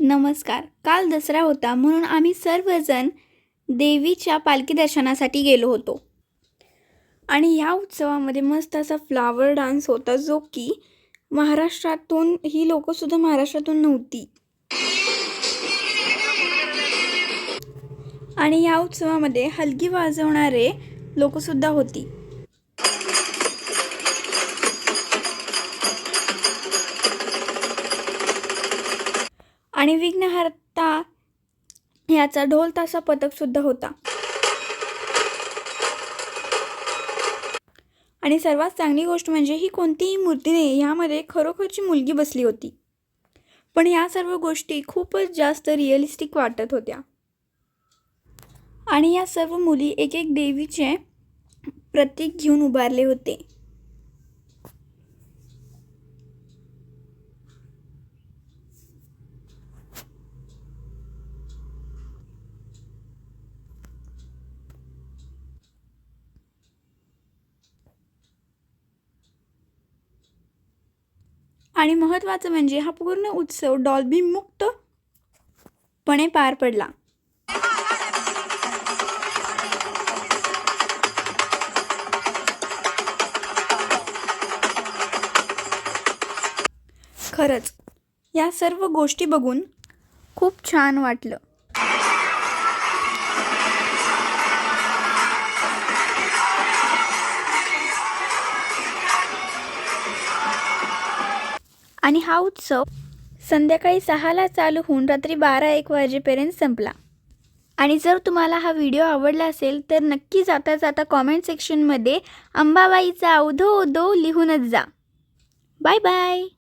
नमस्कार. काल दसरा होता म्हणून आम्ही सर्वजण देवीच्या पालखी दर्शनासाठी गेलो होतो. आणि या उत्सवामध्ये मस्त असा फ्लावर डान्स होता जो की महाराष्ट्रातून ही लोकंसुद्धा महाराष्ट्रातून नव्हती. आणि या उत्सवामध्ये हलगी वाजवणारे लोकंसुद्धा होती. आणि विघ्नहर्ता याचा ढोल ताशा पथकसुद्धा होता. आणि सर्वात चांगली गोष्ट म्हणजे ही कोणतीही मूर्ती नाही, यामध्ये खरोखरची मुलगी बसली होती. पण या सर्व गोष्टी खूपच जास्त रिअलिस्टिक वाटत होत्या. आणि या सर्व मुली एक एक देवीचे प्रतीक घेऊन उभारले होते. आणि महत्त्वाचं म्हणजे हा पूर्ण उत्सव डॉल्बी मुक्तपणे पार पडला. खरंच या सर्व गोष्टी बघून खूप छान वाटलं. आणि हा उत्सव संध्याकाळी 6ला चालू होऊन रात्री 12-1 वाजेपर्यंत संपला. आणि जर तुम्हाला हा व्हिडिओ आवडला असेल तर नक्की जाता जाता कॉमेंट सेक्शनमध्ये अंबाबाईचा औधो औधो लिहूनच जा. Bye bye.